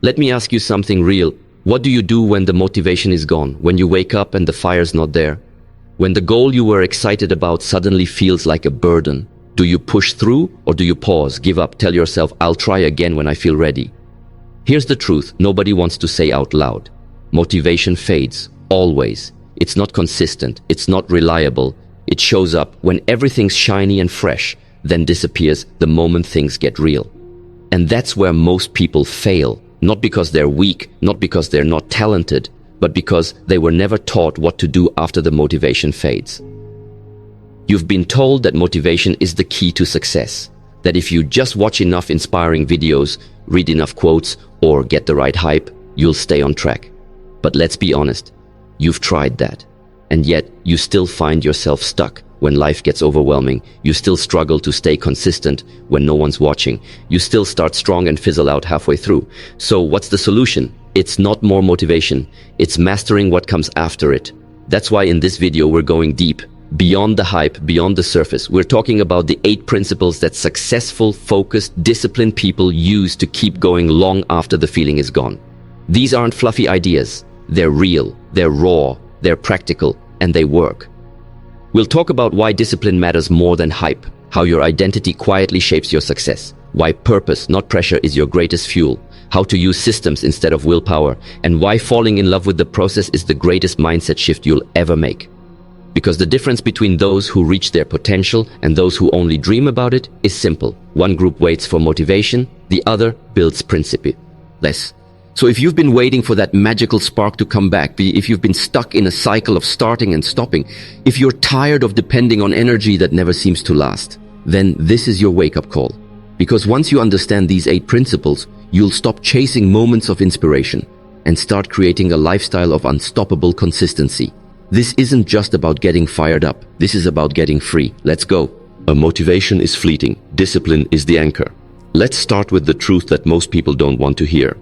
Let me ask you something real. What do you do when the motivation is gone? When you wake up and the fire's not there? When the goal you were excited about suddenly feels like a burden? Do you push through or do you pause, give up, tell yourself, I'll try again when I feel ready? Here's the truth nobody wants to say out loud. Motivation fades, always. It's not consistent, it's not reliable. It shows up when everything's shiny and fresh, then disappears the moment things get real. And that's where most people fail, not because they're weak, not because they're not talented, but because they were never taught what to do after the motivation fades. You've been told that motivation is the key to success, that if you just watch enough inspiring videos, read enough quotes, or get the right hype, you'll stay on track. But let's be honest, you've tried that, and yet you still find yourself stuck when life gets overwhelming. You still struggle to stay consistent when no one's watching. You still start strong and fizzle out halfway through. So what's the solution? It's not more motivation, it's mastering what comes after it. That's why in this video we're going deep, beyond the hype, beyond the surface. We're talking about the 8 principles that successful, focused, disciplined people use to keep going long after the feeling is gone. These aren't fluffy ideas. They're real, they're raw, they're practical, and they work. We'll talk about why discipline matters more than hype, how your identity quietly shapes your success, why purpose, not pressure, is your greatest fuel, how to use systems instead of willpower, and why falling in love with the process is the greatest mindset shift you'll ever make. Because the difference between those who reach their potential and those who only dream about it is simple. One group waits for motivation, the other builds principle. So if you've been waiting for that magical spark to come back, if you've been stuck in a cycle of starting and stopping, if you're tired of depending on energy that never seems to last, then this is your wake-up call. Because once you understand these 8 principles, you'll stop chasing moments of inspiration and start creating a lifestyle of unstoppable consistency. This isn't just about getting fired up. This is about getting free. Let's go. A motivation is fleeting. Discipline is the anchor. Let's start with the truth that most people don't want to hear.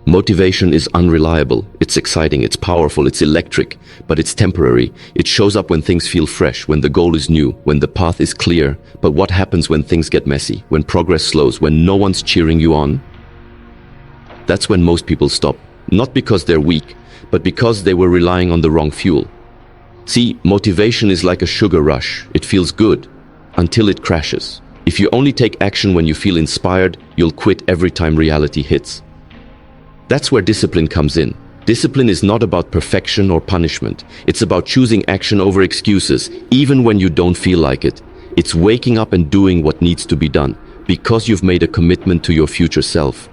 Motivation is unreliable. It's exciting, it's powerful, it's electric, but it's temporary. It shows up when things feel fresh, when the goal is new, when the path is clear. But what happens when things get messy, when progress slows, when no one's cheering you on? That's when most people stop. Not because they're weak, but because they were relying on the wrong fuel. See, motivation is like a sugar rush. It feels good until it crashes. If you only take action when you feel inspired, you'll quit every time reality hits. That's where discipline comes in. Discipline is not about perfection or punishment. It's about choosing action over excuses, even when you don't feel like it. It's waking up and doing what needs to be done, because you've made a commitment to your future self.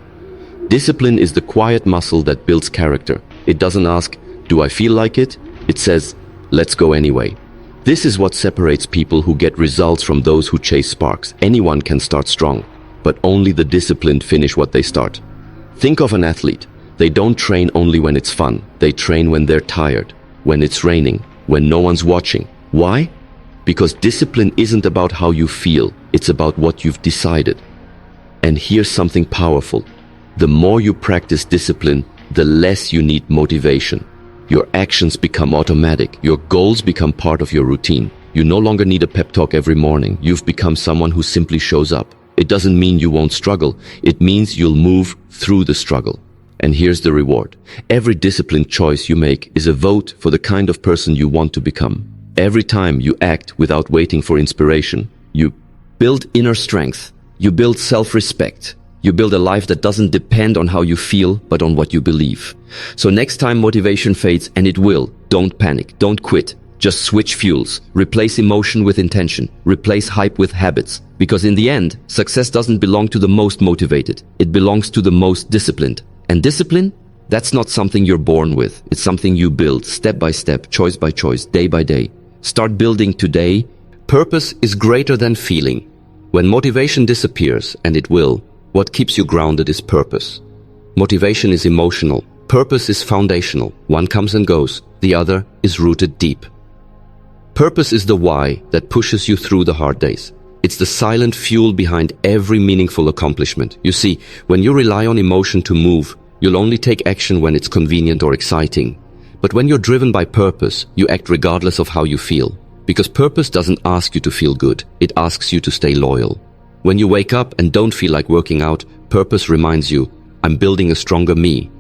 Discipline is the quiet muscle that builds character. It doesn't ask, do I feel like it? It says, let's go anyway. This is what separates people who get results from those who chase sparks. Anyone can start strong, but only the disciplined finish what they start. Think of an athlete. They don't train only when it's fun. They train when they're tired, when it's raining, when no one's watching. Why? Because discipline isn't about how you feel. It's about what you've decided. And here's something powerful. The more you practice discipline, the less you need motivation. Your actions become automatic. Your goals become part of your routine. You no longer need a pep talk every morning. You've become someone who simply shows up. It doesn't mean you won't struggle. It means you'll move through the struggle. And here's the reward. Every disciplined choice you make is a vote for the kind of person you want to become. Every time you act without waiting for inspiration, you build inner strength. You build self-respect. You build a life that doesn't depend on how you feel, but on what you believe. So next time motivation fades, and it will, don't panic, don't quit. Just switch fuels. Replace emotion with intention. Replace hype with habits. Because in the end, success doesn't belong to the most motivated. It belongs to the most disciplined. And discipline? That's not something you're born with. It's something you build step by step, choice by choice, day by day. Start building today. Purpose is greater than feeling. When motivation disappears, and it will, what keeps you grounded is purpose. Motivation is emotional. Purpose is foundational. One comes and goes. The other is rooted deep. Purpose is the why that pushes you through the hard days. It's the silent fuel behind every meaningful accomplishment. You see, when you rely on emotion to move, you'll only take action when it's convenient or exciting. But when you're driven by purpose, you act regardless of how you feel. Because purpose doesn't ask you to feel good, it asks you to stay loyal. When you wake up and don't feel like working out, purpose reminds you, I'm building a stronger me.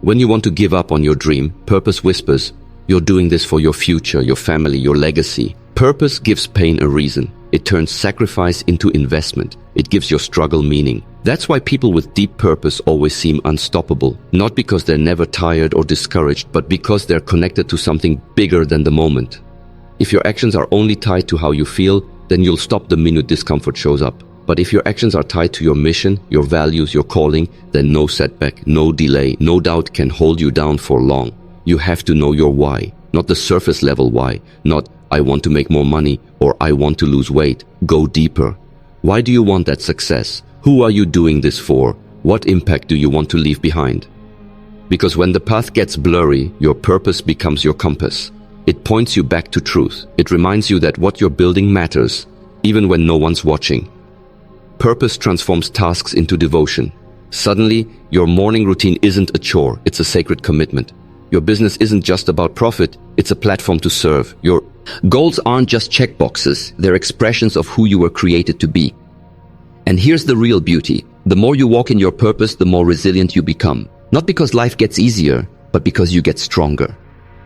When you want to give up on your dream, purpose whispers, you're doing this for your future, your family, your legacy. Purpose gives pain a reason. It turns sacrifice into investment. It gives your struggle meaning. That's why people with deep purpose always seem unstoppable. Not because they're never tired or discouraged, but because they're connected to something bigger than the moment. If your actions are only tied to how you feel, then you'll stop the minute discomfort shows up. But if your actions are tied to your mission, your values, your calling, then no setback, no delay, no doubt can hold you down for long. You have to know your why, not the surface level why, not I want to make more money or I want to lose weight. Go deeper. Why do you want that success? Who are you doing this for? What impact do you want to leave behind? Because when the path gets blurry, your purpose becomes your compass. It points you back to truth. It reminds you that what you're building matters, even when no one's watching. Purpose transforms tasks into devotion. Suddenly, your morning routine isn't a chore, it's a sacred commitment. Your business isn't just about profit, it's a platform to serve. Your goals aren't just checkboxes, they're expressions of who you were created to be. And here's the real beauty. The more you walk in your purpose, the more resilient you become. Not because life gets easier, but because you get stronger.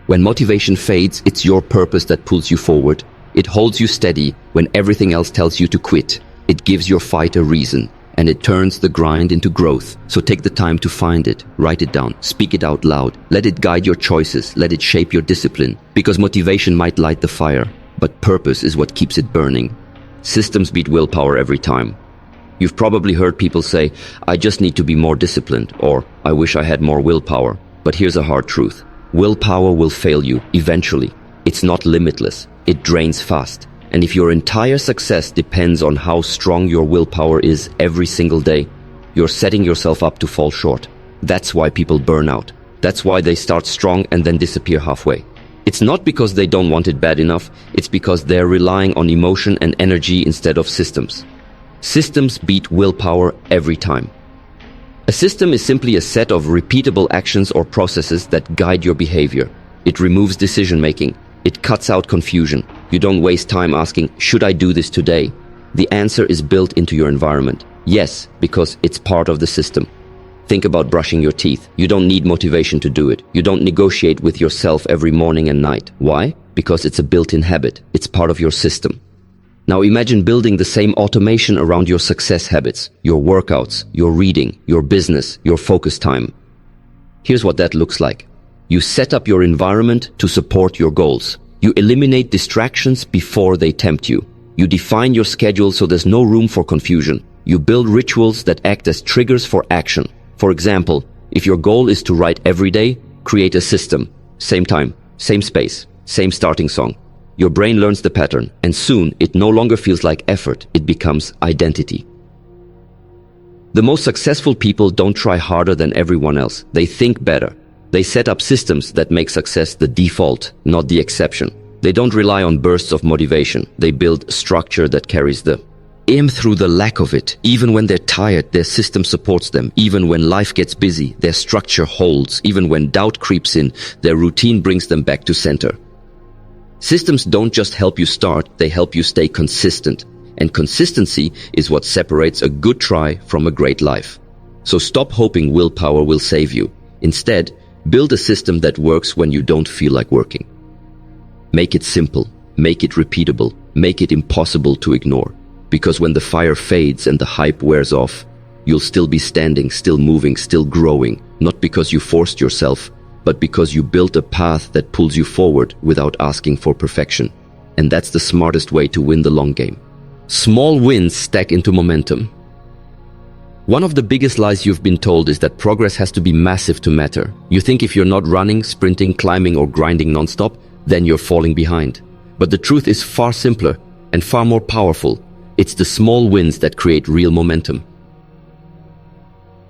When motivation fades, it's your purpose that pulls you forward. It holds you steady when everything else tells you to quit. It gives your fight a reason, and it turns the grind into growth. So take the time to find it, write it down, speak it out loud. Let it guide your choices, let it shape your discipline. Because motivation might light the fire, but purpose is what keeps it burning. Systems beat willpower every time. You've probably heard people say, I just need to be more disciplined, or I wish I had more willpower. But here's a hard truth. Willpower will fail you, eventually. It's not limitless. It drains fast. And if your entire success depends on how strong your willpower is every single day, you're setting yourself up to fall short. That's why people burn out. That's why they start strong and then disappear halfway. It's not because they don't want it bad enough, it's because they're relying on emotion and energy instead of systems. Systems beat willpower every time. A system is simply a set of repeatable actions or processes that guide your behavior. It removes decision-making. It cuts out confusion. You don't waste time asking, should I do this today? The answer is built into your environment. Yes, because it's part of the system. Think about brushing your teeth. You don't need motivation to do it. You don't negotiate with yourself every morning and night. Why? Because it's a built-in habit. It's part of your system. Now imagine building the same automation around your success habits, your workouts, your reading, your business, your focus time. Here's what that looks like. You set up your environment to support your goals. You eliminate distractions before they tempt you. You define your schedule so there's no room for confusion. You build rituals that act as triggers for action. For example, if your goal is to write every day, create a system. Same time, same space, same starting song. Your brain learns the pattern, and soon it no longer feels like effort, it becomes identity. The most successful people don't try harder than everyone else. They think better. They set up systems that make success the default, not the exception. They don't rely on bursts of motivation. They build structure that carries them through the lack of it. Even when they're tired, their system supports them. Even when life gets busy, their structure holds. Even when doubt creeps in, their routine brings them back to center. Systems don't just help you start, they help you stay consistent. And consistency is what separates a good try from a great life. So stop hoping willpower will save you. Instead, build a system that works when you don't feel like working. Make it simple, make it repeatable, make it impossible to ignore. Because when the fire fades and the hype wears off, you'll still be standing, still moving, still growing. Not because you forced yourself, but because you built a path that pulls you forward without asking for perfection. And that's the smartest way to win the long game. Small wins stack into momentum. One of the biggest lies you've been told is that progress has to be massive to matter. You think if you're not running, sprinting, climbing, or grinding nonstop, then you're falling behind. But the truth is far simpler and far more powerful. It's the small wins that create real momentum.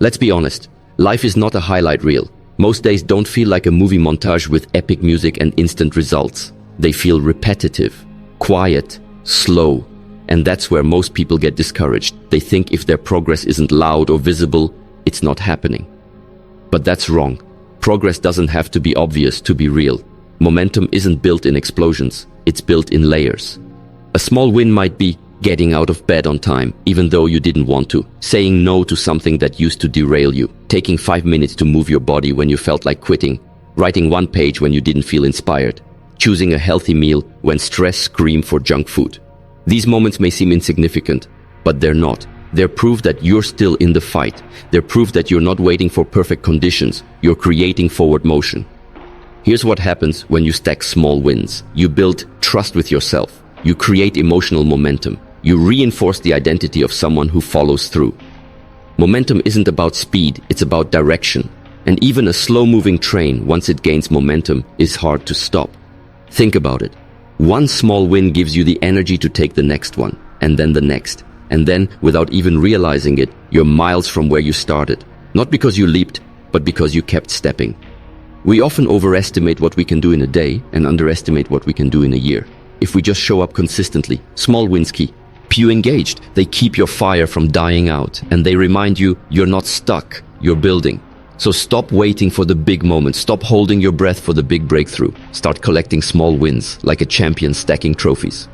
Let's be honest, life is not a highlight reel. Most days don't feel like a movie montage with epic music and instant results. They feel repetitive, quiet, slow, and that's where most people get discouraged. They think if their progress isn't loud or visible, it's not happening. But that's wrong. Progress doesn't have to be obvious to be real. Momentum isn't built in explosions, it's built in layers. A small win might be, Getting out of bed on time, even though you didn't want to. Saying no to something that used to derail you. Taking 5 minutes to move your body when you felt like quitting. Writing one page when you didn't feel inspired. Choosing a healthy meal when stress screamed for junk food. These moments may seem insignificant, but they're not. They're proof that you're still in the fight. They're proof that you're not waiting for perfect conditions. You're creating forward motion. Here's what happens when you stack small wins. You build trust with yourself. You create emotional momentum. You reinforce the identity of someone who follows through. Momentum isn't about speed, it's about direction. And even a slow-moving train, once it gains momentum, is hard to stop. Think about it. One small win gives you the energy to take the next one, and then the next. And then, without even realizing it, you're miles from where you started. Not because you leaped, but because you kept stepping. We often overestimate what we can do in a day and underestimate what we can do in a year. If we just show up consistently, small wins key. Keep you engaged. They keep your fire from dying out, and they remind you you're not stuck, you're building. So stop waiting for the big moment. Stop holding your breath for the big breakthrough. Start collecting small wins, like a champion stacking trophies.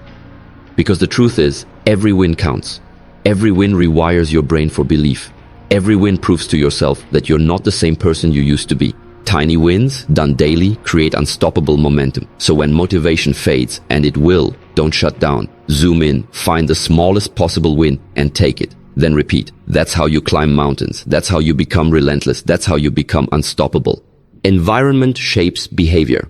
Because the truth is, every win counts. Every win rewires your brain for belief. Every win proves to yourself that you're not the same person you used to be. Tiny wins, done daily, create unstoppable momentum. So when motivation fades, and it will, don't shut down. Zoom in, find the smallest possible win, and take it. Then repeat. That's how you climb mountains. That's how you become relentless. That's how you become unstoppable. Environment shapes behavior.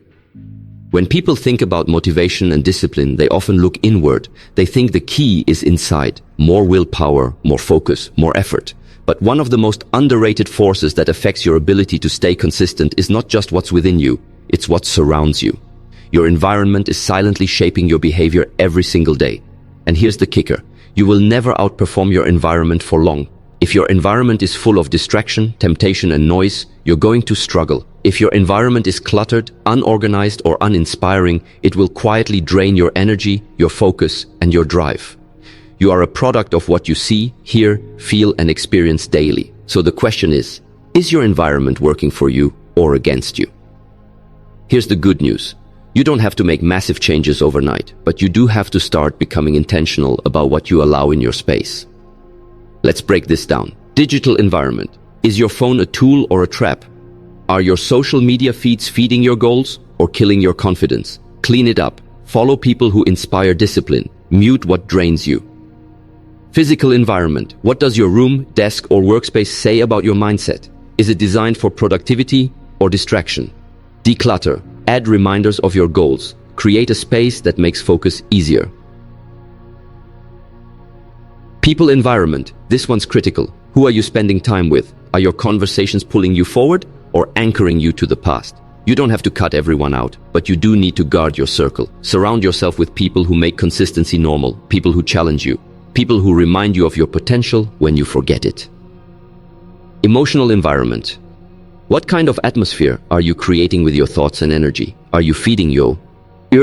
When people think about motivation and discipline, they often look inward. They think the key is inside. More willpower, more focus, more effort. But one of the most underrated forces that affects your ability to stay consistent is not just what's within you, it's what surrounds you. Your environment is silently shaping your behavior every single day. And here's the kicker. You will never outperform your environment for long. If your environment is full of distraction, temptation, and noise, you're going to struggle. If your environment is cluttered, unorganized, or uninspiring, it will quietly drain your energy, your focus, and your drive. You are a product of what you see, hear, feel, and experience daily. So the question is your environment working for you or against you? Here's the good news. You don't have to make massive changes overnight, but you do have to start becoming intentional about what you allow in your space. Let's break this down. Digital environment. Is your phone a tool or a trap? Are your social media feeds feeding your goals or killing your confidence? Clean it up. Follow people who inspire discipline. Mute what drains you. Physical environment. What does your room, desk, or workspace say about your mindset? Is it designed for productivity or distraction? Declutter. Add reminders of your goals. Create a space that makes focus easier. People environment. This one's critical. Who are you spending time with? Are your conversations pulling you forward or anchoring you to the past? You don't have to cut everyone out, but you do need to guard your circle. Surround yourself with people who make consistency normal, people who challenge you, people who remind you of your potential when you forget it. Emotional environment. What kind of atmosphere are you creating with your thoughts and energy? Are you feeding your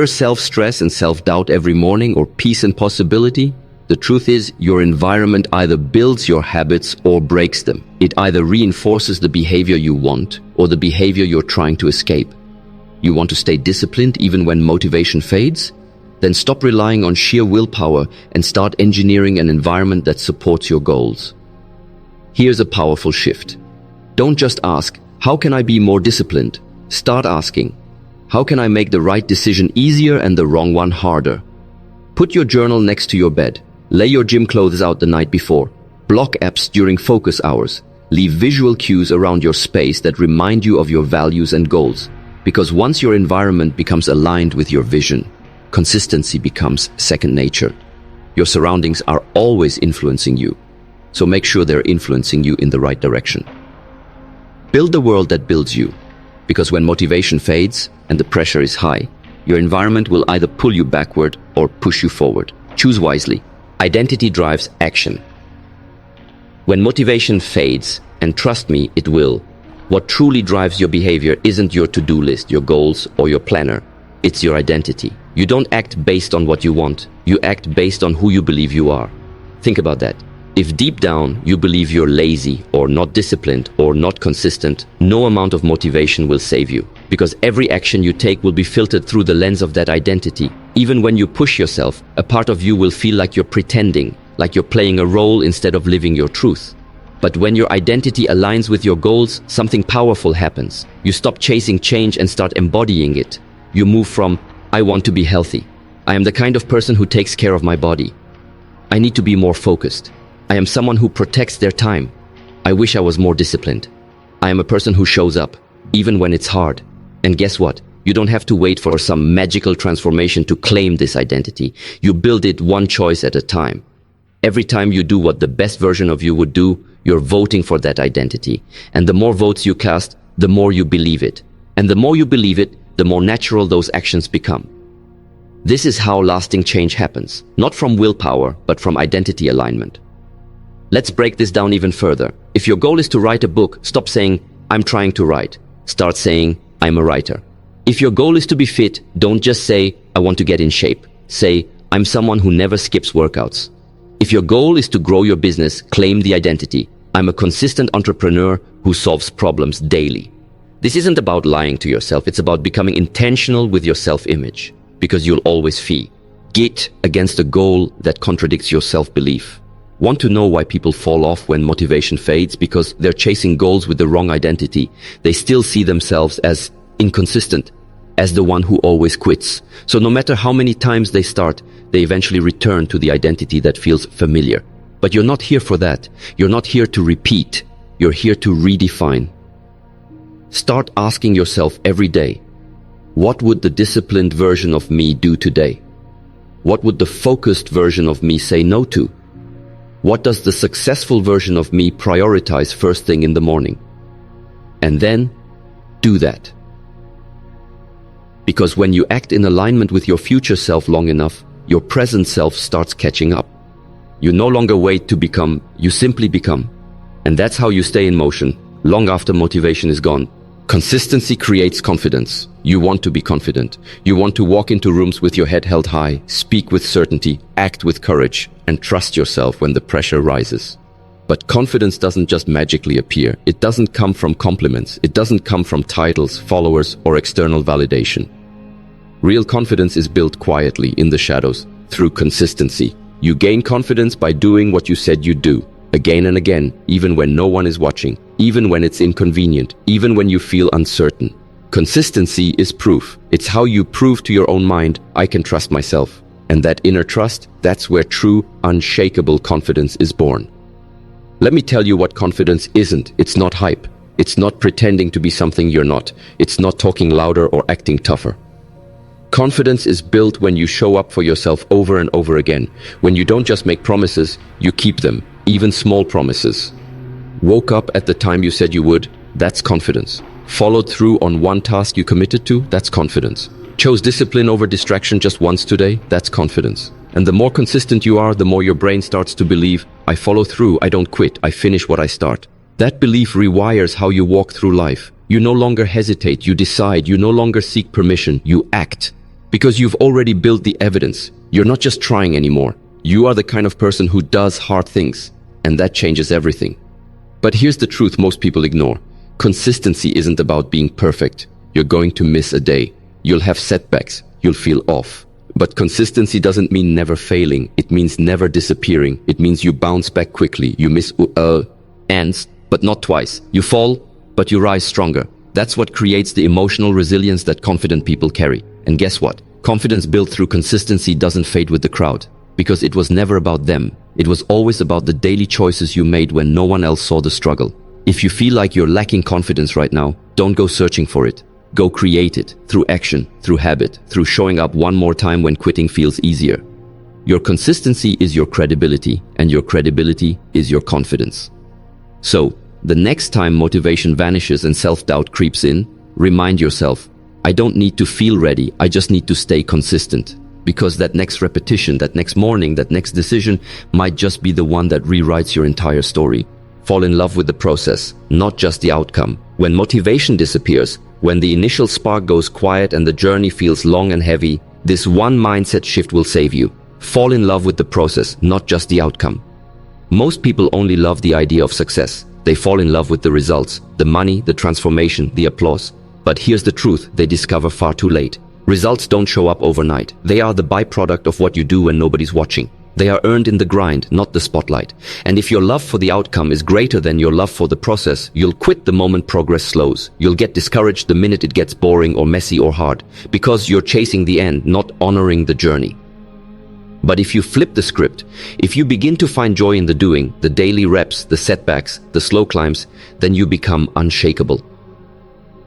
self-stress and self-doubt every morning, or peace and possibility? The truth is, your environment either builds your habits or breaks them. It either reinforces the behavior you want or the behavior you're trying to escape. You want to stay disciplined even when motivation fades? Then stop relying on sheer willpower and start engineering an environment that supports your goals. Here's a powerful shift. Don't just ask, how can I be more disciplined? Start asking, how can I make the right decision easier and the wrong one harder? Put your journal next to your bed. Lay your gym clothes out the night before. Block apps during focus hours. Leave visual cues around your space that remind you of your values and goals. Because once your environment becomes aligned with your vision, consistency becomes second nature. Your surroundings are always influencing you, so make sure they're influencing you in the right direction. Build the world that builds you, because when motivation fades and the pressure is high, your environment will either pull you backward or push you forward. Choose wisely. Identity drives action. When motivation fades, and trust me, it will, what truly drives your behavior isn't your to-do list, your goals, or your planner. It's your identity. You don't act based on what you want. You act based on who you believe you are. Think about that. If deep down you believe you're lazy or not disciplined or not consistent, no amount of motivation will save you, because every action you take will be filtered through the lens of that identity. Even when you push yourself, a part of you will feel like you're pretending, like you're playing a role instead of living your truth. But when your identity aligns with your goals, something powerful happens. You stop chasing change and start embodying it. You move from, I want to be healthy. I am the kind of person who takes care of my body. I need to be more focused. I am someone who protects their time. I wish I was more disciplined. I am a person who shows up, even when it's hard. And guess what? You don't have to wait for some magical transformation to claim this identity. You build it one choice at a time. Every time you do what the best version of you would do, you're voting for that identity. And the more votes you cast, the more you believe it. And the more you believe it, the more natural those actions become. This is how lasting change happens, not from willpower, but from identity alignment. Let's break this down even further. If your goal is to write a book, stop saying, I'm trying to write. Start saying, I'm a writer. If your goal is to be fit, don't just say, I want to get in shape. Say, I'm someone who never skips workouts. If your goal is to grow your business, claim the identity. I'm a consistent entrepreneur who solves problems daily. This isn't about lying to yourself. It's about becoming intentional with your self-image, because you'll always get against a goal that contradicts your self-belief. Want to know why people fall off when motivation fades? Because they're chasing goals with the wrong identity. They still see themselves as inconsistent, as the one who always quits. So no matter how many times they start, they eventually return to the identity that feels familiar. But you're not here for that. You're not here to repeat. You're here to redefine. Start asking yourself every day, what would the disciplined version of me do today? What would the focused version of me say no to? What does the successful version of me prioritize first thing in the morning? And then do that. Because when you act in alignment with your future self long enough, your present self starts catching up. You no longer wait to become, you simply become. And that's how you stay in motion, long after motivation is gone. Consistency creates confidence. You want to be confident. You want to walk into rooms with your head held high, speak with certainty, act with courage, and trust yourself when the pressure rises. But confidence doesn't just magically appear. It doesn't come from compliments. It doesn't come from titles, followers, or external validation. Real confidence is built quietly in the shadows, through consistency. You gain confidence by doing what you said you'd do, again and again, even when no one is watching, even when it's inconvenient, even when you feel uncertain. Consistency is proof. It's how you prove to your own mind, I can trust myself. And that inner trust, that's where true, unshakable confidence is born. Let me tell you what confidence isn't. It's not hype. It's not pretending to be something you're not. It's not talking louder or acting tougher. Confidence is built when you show up for yourself over and over again. When you don't just make promises, you keep them, even small promises. Woke up at the time you said you would, that's confidence. Followed through on one task you committed to, that's confidence. Chose discipline over distraction just once today, that's confidence. And the more consistent you are, the more your brain starts to believe, I follow through, I don't quit, I finish what I start. That belief rewires how you walk through life. You no longer hesitate, you decide, you no longer seek permission, you act. Because you've already built the evidence. You're not just trying anymore. You are the kind of person who does hard things, and that changes everything. But here's the truth most people ignore. Consistency isn't about being perfect. You're going to miss a day. You'll have setbacks. You'll feel off. But consistency doesn't mean never failing. It means never disappearing. It means you bounce back quickly. You miss ends, but not twice. You fall, but you rise stronger. That's what creates the emotional resilience that confident people carry. And guess what? Confidence built through consistency doesn't fade with the crowd. Because it was never about them. It was always about the daily choices you made when no one else saw the struggle. If you feel like you're lacking confidence right now, don't go searching for it. Go create it, through action, through habit, through showing up one more time when quitting feels easier. Your consistency is your credibility, and your credibility is your confidence. So, the next time motivation vanishes and self-doubt creeps in, remind yourself, I don't need to feel ready, I just need to stay consistent. Because that next repetition, that next morning, that next decision might just be the one that rewrites your entire story. Fall in love with the process, not just the outcome. When motivation disappears, when the initial spark goes quiet and the journey feels long and heavy, this one mindset shift will save you. Fall in love with the process, not just the outcome. Most people only love the idea of success. They fall in love with the results, the money, the transformation, the applause. But here's the truth they discover far too late. Results don't show up overnight. They are the byproduct of what you do when nobody's watching. They are earned in the grind, not the spotlight. And if your love for the outcome is greater than your love for the process, you'll quit the moment progress slows. You'll get discouraged the minute it gets boring or messy or hard, because you're chasing the end, not honoring the journey. But if you flip the script, if you begin to find joy in the doing, the daily reps, the setbacks, the slow climbs, then you become unshakable.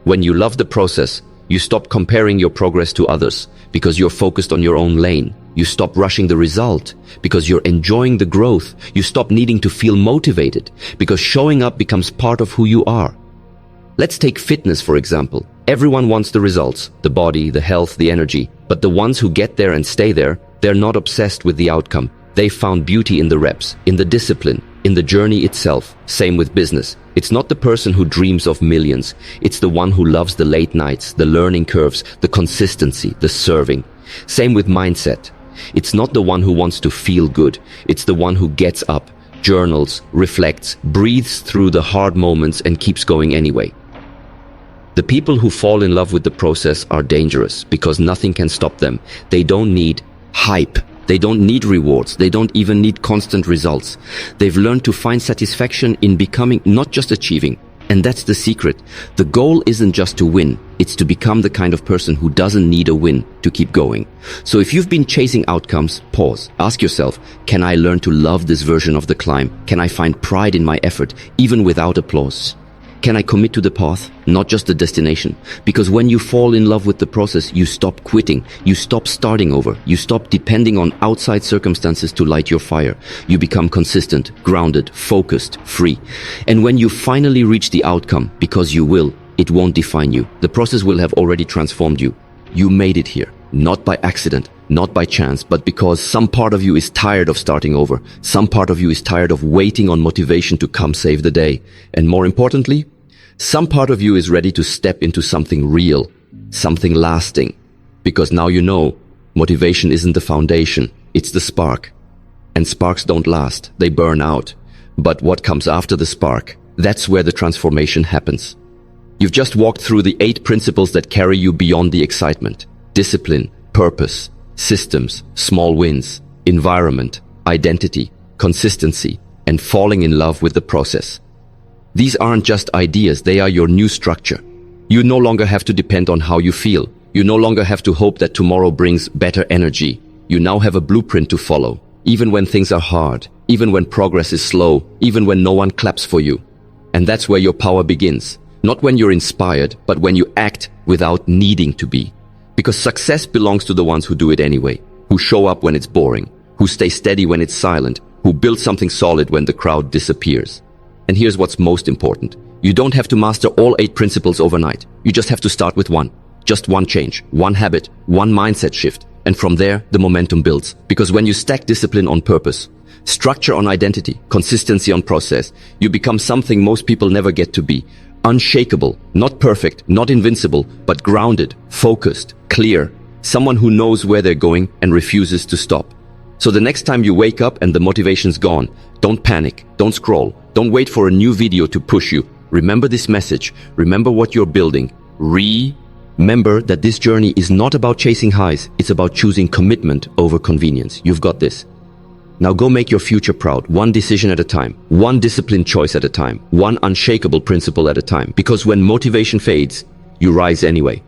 When you love the process, you stop comparing your progress to others because you're focused on your own lane. You stop rushing the result because you're enjoying the growth. You stop needing to feel motivated because showing up becomes part of who you are. Let's take fitness, for example. Everyone wants the results, the body, the health, the energy. But the ones who get there and stay there, they're not obsessed with the outcome. They found beauty in the reps, in the discipline, in the journey itself. Same with business. It's not the person who dreams of millions. It's the one who loves the late nights, the learning curves, the consistency, the serving. Same with mindset. It's not the one who wants to feel good. It's the one who gets up, journals, reflects, breathes through the hard moments and keeps going anyway. The people who fall in love with the process are dangerous because nothing can stop them. They don't need hype. They don't need rewards. They don't even need constant results. They've learned to find satisfaction in becoming, not just achieving. And that's the secret. The goal isn't just to win. It's to become the kind of person who doesn't need a win to keep going. So if you've been chasing outcomes, pause. Ask yourself, can I learn to love this version of the climb? Can I find pride in my effort, even without applause? Can I commit to the path, not just the destination? Because when you fall in love with the process, you stop quitting. You stop starting over. You stop depending on outside circumstances to light your fire. You become consistent, grounded, focused, free. And when you finally reach the outcome, because you will, it won't define you. The process will have already transformed you. You made it here, not by accident, not by chance, but because some part of you is tired of starting over. Some part of you is tired of waiting on motivation to come save the day. And more importantly, some part of you is ready to step into something real, something lasting. Because now you know, motivation isn't the foundation, it's the spark. And sparks don't last, they burn out. But what comes after the spark, that's where the transformation happens. You've just walked through the 8 principles that carry you beyond the excitement. Discipline, purpose, systems, small wins, environment, identity, consistency, and falling in love with the process. These aren't just ideas, they are your new structure. You no longer have to depend on how you feel. You no longer have to hope that tomorrow brings better energy. You now have a blueprint to follow, even when things are hard, even when progress is slow, even when no one claps for you. And that's where your power begins. Not when you're inspired, but when you act without needing to be. Because success belongs to the ones who do it anyway, who show up when it's boring, who stay steady when it's silent, who build something solid when the crowd disappears. And here's what's most important. You don't have to master all 8 principles overnight. You just have to start with one. Just one change, one habit, one mindset shift. And from there, the momentum builds. Because when you stack discipline on purpose, structure on identity, consistency on process, you become something most people never get to be. Unshakable, not perfect, not invincible, but grounded, focused, clear. Someone who knows where they're going and refuses to stop. So the next time you wake up and the motivation's gone, don't panic, don't scroll, don't wait for a new video to push you. Remember this message, remember what you're building. Remember that this journey is not about chasing highs, it's about choosing commitment over convenience. You've got this. Now go make your future proud, one decision at a time, one disciplined choice at a time, one unshakable principle at a time. Because when motivation fades, you rise anyway.